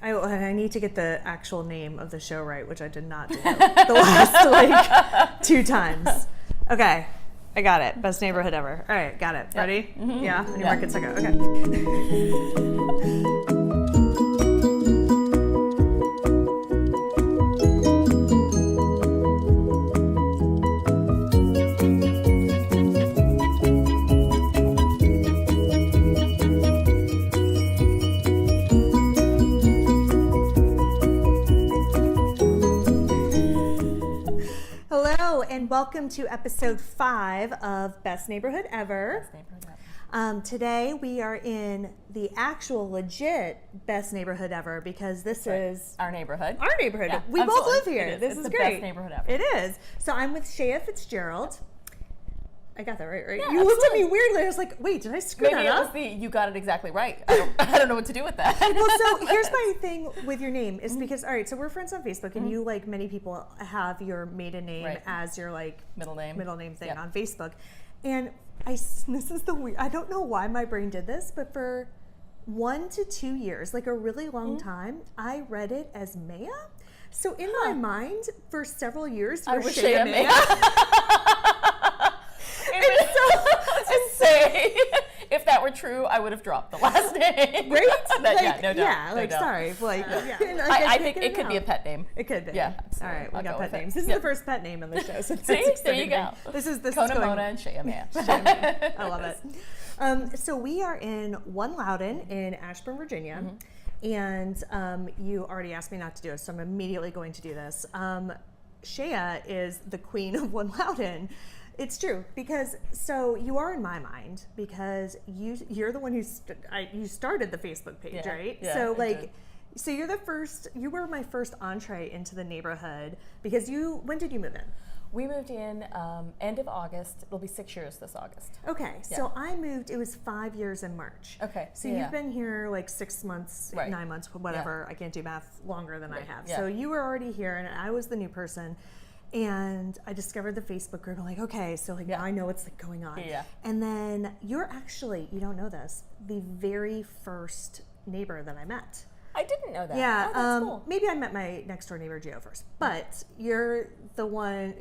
I need to get the actual name of the show right, which I did not do the last 2 times. Okay, I got it. Best neighborhood ever. All right, got it. Ready? Mm-hmm. Yeah. On your market, second. Okay. And welcome to episode 5 of Best Neighborhood Ever. Best Neighborhood Ever. Today we are in the actual legit Best Neighborhood Ever because this is our neighborhood. Our neighborhood. Yeah, we absolutely. both live here. This it's is the great. Best neighborhood ever. It is. So I'm with Shaya Fitzgerald. I got that right? Yeah, you looked at me weirdly. I was like, wait, did I screw that up? Maybe it was you got it exactly right. I don't know what to do with that. Well, so here's my thing with your name is because, all right, so we're friends on Facebook and you, like many people, have your maiden name as your like middle name thing on Facebook. And this is the weird, I don't know why my brain did this, but for 1 to 2 years, like a really long time, I read it as Maya. So in my mind, for several years, you were Shaya Maya. If that were true, I would have dropped the last name. Right? Sorry. I think it could be a pet name. It could be. Yeah. All right, we got pet names. This is the first pet name on the show. So See, there you go. This is Kona, Mona, and Shaya Maya. I love it. So we are in One Loudoun in Ashburn, Virginia. And you already asked me not to do it, so I'm immediately going to do this. Shaya is the queen of One Loudoun. It's true because you are in my mind because you're the one who you started the Facebook page, right? Yeah, So you were my first entree into the neighborhood because when did you move in? We moved in end of August. It'll be 6 years this August. Okay, so I moved, it was 5 years in March. Okay. So you've been here like 6 months, 9 months, whatever. I can't do math longer than I have. So you were already here and I was the new person. And I discovered the Facebook group. I'm like, okay, so now I know what's going on. Yeah. And then you're actually, you don't know this, the very first neighbor that I met. I didn't know that. Yeah, that's cool. Maybe I met my next door neighbor Gio first, but you're the one.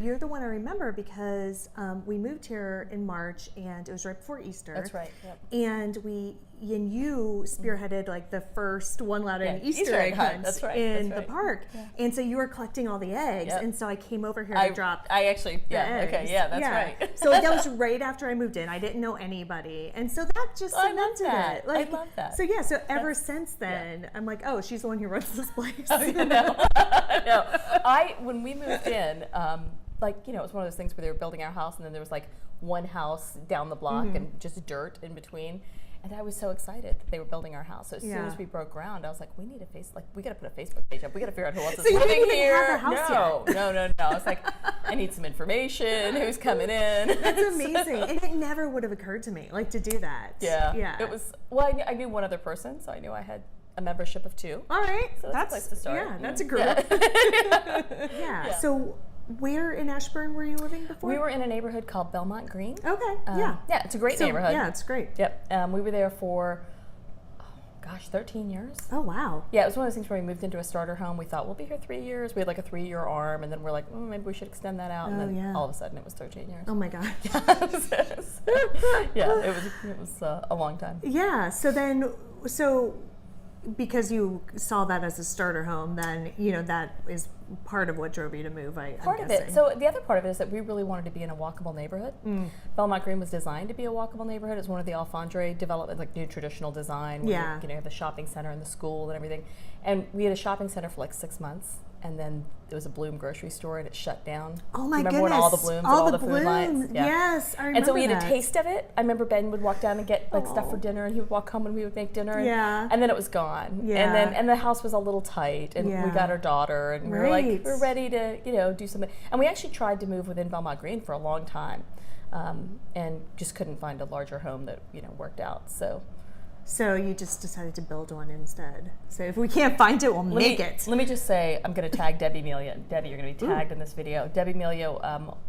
You're the one I remember because we moved here in March, and it was right before Easter. That's right. Yep. And you spearheaded like the first One Loudoun Easter egg hunt in the park, and so you were collecting all the eggs, and so I came over here to drop. I actually, the eggs. Okay, yeah, that's right. So that was right after I moved in. I didn't know anybody, and so that just cemented it. I love that. So so ever since then, I'm like, oh, she's the one who runs this place. No. When we moved in, it was one of those things where they were building our house, and then there was like one house down the block and just dirt in between. And I was so excited that they were building our house. So as soon as we broke ground, I was like, we got to put a Facebook page up. We got to figure out who else is living here. No. I was like, I need some information. Who's coming in? That's amazing. And it never would have occurred to me, to do that. Yeah. It was, I knew one other person, so I knew I had a membership of 2. All right. So that's a place to start. Yeah, that's a group. Yeah. So where in Ashburn were you living before? We were in a neighborhood called Belmont Green. Okay. Yeah, it's a great neighborhood. Yeah, it's great. Yep. We were there for 13 years. Oh, wow. Yeah, it was one of those things where we moved into a starter home. We thought we'll be here 3 years. We had like a 3-year arm, and then we're like, maybe we should extend that out. And then all of a sudden it was 13 years. Oh my God. It was a long time. Yeah. So because you saw that as a starter home, then that is part of what drove you to move. Part of it. So the other part of it is that we really wanted to be in a walkable neighborhood. Belmont Green was designed to be a walkable neighborhood. It's one of the Alfondre development, like new traditional design. Where you have the shopping center and the school and everything. And we had a shopping center for like 6 months, and then there was a Bloom grocery store, and it shut down. Oh my goodness! Remember when all the Blooms, all the food lines? Yeah. Yes, I remember. And so we had a taste of it. I remember Ben would walk down and get stuff for dinner, and he would walk home and we would make dinner. And then it was gone. Yeah. And the house was a little tight, and we got our daughter, and we were like, we're ready to do something. And we actually tried to move within Belmont Green for a long time, and just couldn't find a larger home that worked out. So you just decided to build one instead. So if we can't find it, we'll make it. Let me just say, I'm going to tag Debbie Melia. Debbie, you're going to be tagged in this video. Debbie Melia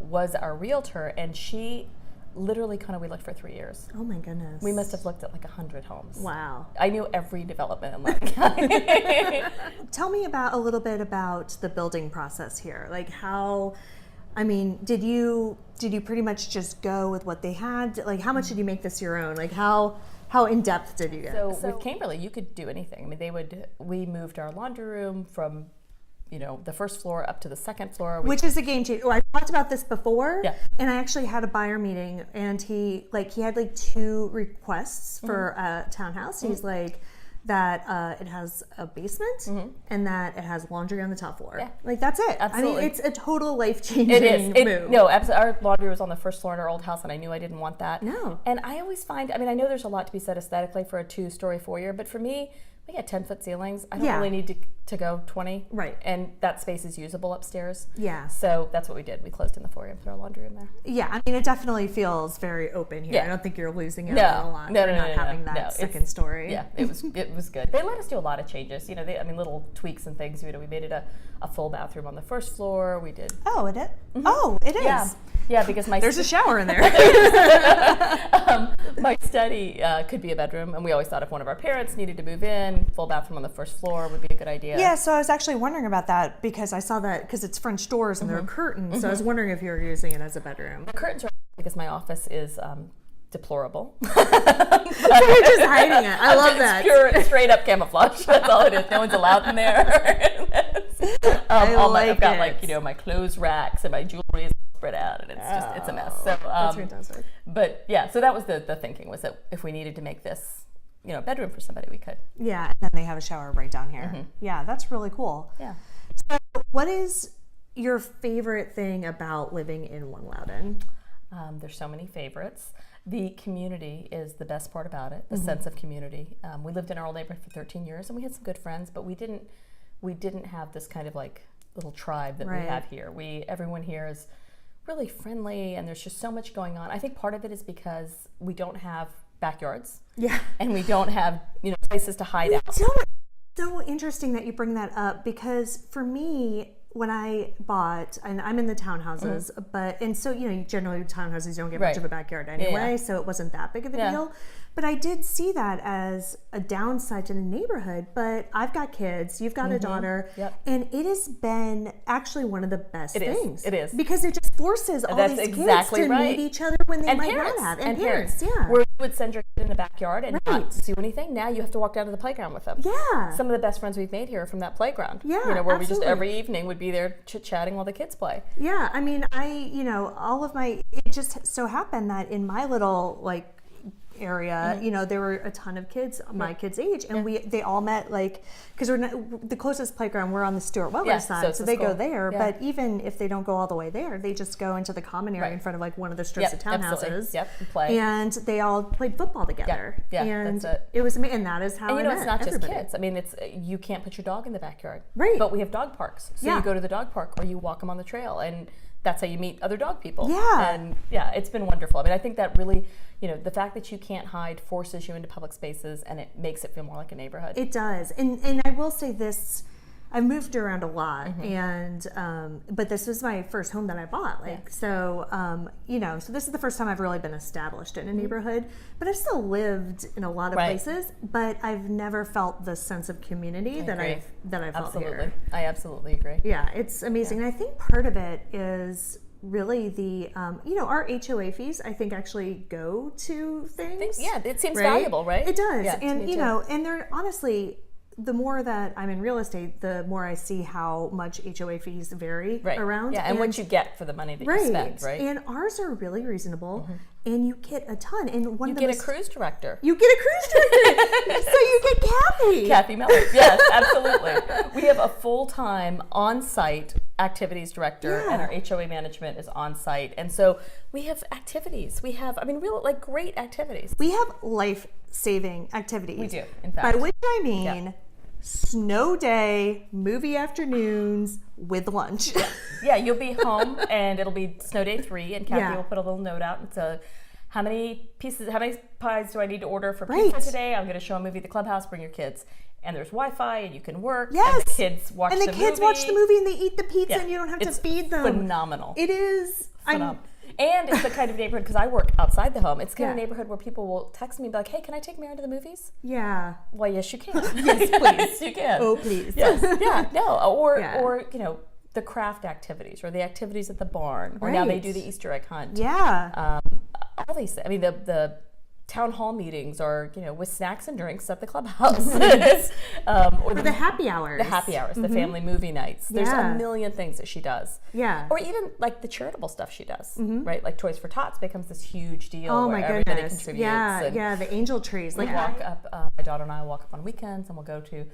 was our realtor, and she literally, Kona, we looked for 3 years. Oh my goodness. We must have looked at like 100 homes. Wow. I knew every development in Loudoun County. Tell me a little bit about the building process here. Like did you pretty much just go with what they had? Like how much did you make this your own? Like how in depth did you get? So with Camberley, you could do anything. I mean, we moved our laundry room from, the first floor up to the second floor. Which is a game changer. I talked about this before, yeah. And I actually had a buyer meeting, and he had like 2 requests for a townhouse. He's like that it has a basement and that it has laundry on the top floor. Yeah. Like that's it. Absolutely. I mean, it's a total life-changing move. No, absolutely. Our laundry was on the first floor in our old house, and I knew I didn't want that. No. And I always find, I know there's a lot to be said aesthetically for a 2-story foyer, but for me, we got 10-foot ceilings. I don't really need to go 20. Right. And that space is usable upstairs. Yeah. So that's what we did. We closed in the foyer and put our laundry room there. Yeah, I mean, it definitely feels very open here. Yeah. I don't think you're losing out on a lot for not having that second story. Yeah, it was good. They let us do a lot of changes. Little tweaks and things. We made it a full bathroom on the first floor. We did. Oh, it is? Mm-hmm. Oh, it is? Yeah, because there's a shower in there. My study could be a bedroom, and we always thought if one of our parents needed to move in, full bathroom on the first floor would be a good idea. Yeah, so I was actually wondering about that because I saw that because it's French doors and there are curtains, so I was wondering if you were using it as a bedroom. The curtains are because my office is deplorable. So you're just hiding it. I love that. Pure, straight up camouflage. That's all it is. No one's allowed in there. I've got my clothes racks and my jewelry is spread out, and it's a mess. So that's fantastic. But yeah, so that was the thinking, was that if we needed to make this a bedroom for somebody, we could. Yeah, and then they have a shower right down here. Yeah, that's really cool. Yeah. So what is your favorite thing about living in One Loudoun? There's so many favorites. The community is the best part about it, the sense of community. We lived in our old neighborhood for 13 years, and we had some good friends, but we didn't have this kind of like little tribe that we have here. Everyone here is really friendly, and there's just so much going on. I think part of it is because we don't have backyards. Yeah. And we don't have, places to hide out. So interesting that you bring that up, because for me, when I bought, and I'm in the townhouses, generally townhouses you don't get much of a backyard anyway, so it wasn't that big of a deal. But I did see that as a downside to the neighborhood. But I've got kids, you've got a daughter, and it has been actually one of the best things. It is. Because it just forces all these kids to meet each other when they might not have. And parents, yeah. Where you would send your kid in the backyard and not do anything, now you have to walk down to the playground with them. Yeah. Some of the best friends we've made here are from that playground. Yeah, where we just every evening would be there chit-chatting while the kids play. Yeah, I mean, it just so happened that in my little, area, there were a ton of kids my kids' age, and they all met because we're the closest playground, we're on the Stuart Weller side, so they go there. But even if they don't go all the way there, they just go into the common area in front of one of the strips of townhouses. And play. And they all played football together. And that's it. It was amazing, and that is how I met it's not everybody. just kids. I mean, you can't put your dog in the backyard, right? But we have dog parks, so you go to the dog park or you walk them on the trail, and that's how you meet other dog people. Yeah. And it's been wonderful. I mean, I think that really, the fact that you can't hide forces you into public spaces, and it makes it feel more like a neighborhood. It does. And I will say this, I've moved around a lot, and but this was my first home that I bought. So this is the first time I've really been established in a neighborhood, but I've still lived in a lot of places, but I've never felt the sense of community that I felt here. I absolutely agree. Yeah, it's amazing. And I think part of it is really the our HOA fees, I think, actually go to things. It seems valuable, right? It does. Yeah, and and they're honestly, the more that I'm in real estate, the more I see how much HOA fees vary around. Yeah, and what you get for the money that you spend, right? And ours are really reasonable, and you get a ton. And you get a cruise director. You get a cruise director, so you get Kathy Miller. Yes, absolutely. We have a full-time on-site activities director, and our HOA management is on-site, and so we have activities. We have, great activities. We have life-saving activities. We do, in fact. By which I mean snow day, movie afternoons with lunch. Yeah, you'll be home and it'll be snow day 3, and Kathy will put a little note out and say, how many pies do I need to order for pizza today? I'm going to show a movie at the clubhouse, bring your kids. And there's Wi-Fi, and you can work. Yes. And the kids watch the movie. watch the movie, and they eat the pizza, and you don't have to feed them. Phenomenal. It is. And it's the kind of neighborhood, because I work outside the home, it's the kind of neighborhood where people will text me and be like, hey, can I take Mary to the movies? Yeah. Well, yes, you can. Yes, please. You can. Oh, please. Yes. Yeah. No. Or you know, the craft activities or the activities at the barn. Or now they do the Easter egg hunt. Yeah. All these. I mean, the town hall meetings are, you know, with snacks and drinks at the clubhouse. Or the happy hours. The happy hours, the family movie nights. There's Yeah. a million things that she does. Yeah. Or even like the charitable stuff she does, right? Like Toys for Tots becomes this huge deal Oh where my everybody goodness. contributes. Yeah, and yeah, the angel trees. we Like walk up, my daughter and I walk up on weekends and we'll go to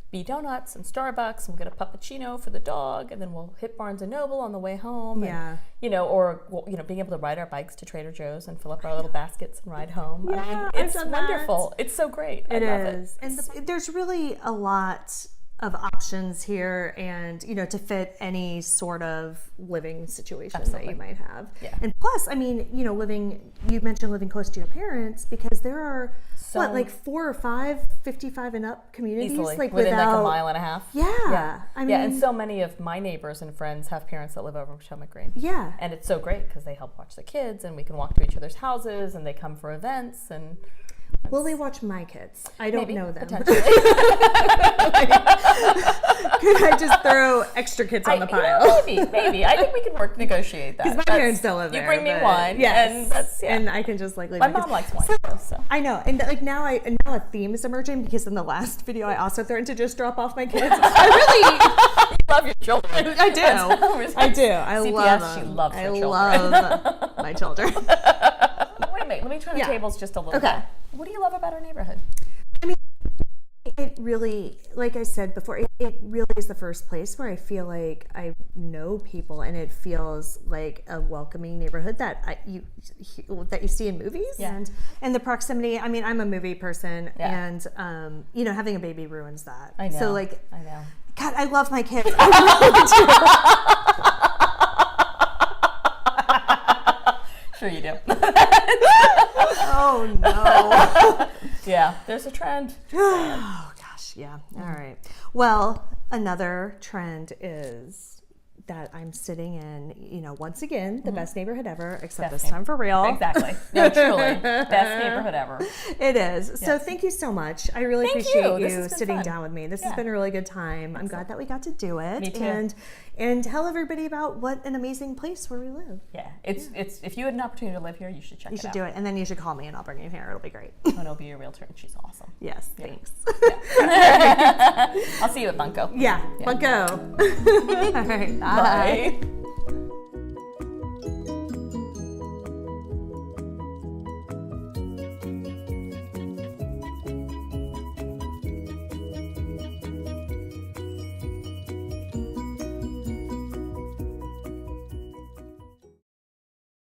B Donuts and Starbucks and we'll get a puppuccino for the dog and then we'll hit Barnes and Noble on the way home. Yeah. And, you know, or, you know, being able to ride our bikes to Trader Joe's and fill up our little baskets and ride home. Yeah, I mean, I've it's done wonderful. It's so great. It I love is. it. And there's really a lot of options here and, you know, to fit any sort of living situation that you might have. Yeah. And plus, I mean, you know, you mentioned living close to your parents because there are, like 4 or 5 55 and up communities? Easily, like within without, like a mile and a half. Yeah. I mean, and so many of my neighbors and friends have parents that live over in Potomac Green. Yeah. And it's so great because they help watch the kids and we can walk to each other's houses and they come for events and will they watch my kids? I don't know them. Potentially. Could I just throw extra kids on the pile? Maybe. I think we can negotiate that. Because my parents still live there. You bring me wine. Yes. And I can just like leave my mom likes wine. So. I know. And like now a theme is emerging because in the last video I also threatened to just drop off my kids. I really You love your children. I do. I do. I CPS, love them. she loves her I children. love my children. Wait a minute. Let me turn the tables just a little bit. What do you love about our neighborhood? I mean, it really, like I said before, it really is the first place where I feel like I know people, and it feels like a welcoming neighborhood that you see in movies, and the proximity. I mean, I'm a movie person, and you know, having a baby ruins that. I know. So like, I know. God, I love my kids. I Sure you do. Oh no. Yeah, there's a trend. Oh gosh, yeah. All right. Well, another trend is that I'm sitting in, you know, once again, the best neighborhood ever, except this time for real. Exactly. No, truly. Best neighborhood ever. It is. Yes. So thank you so much. I really appreciate you sitting down with me. This has been a really good time. I'm glad that we got to do it. Me too. And tell everybody about what an amazing place where we live. Yeah. It's if you had an opportunity to live here, you should check it out. You should do it. And then you should call me and I'll bring you here. It'll be great. And I'll be your realtor and she's awesome. Yes. Thanks. Yeah. I'll see you at Bunko. Yeah. Bunko. All right. Bye.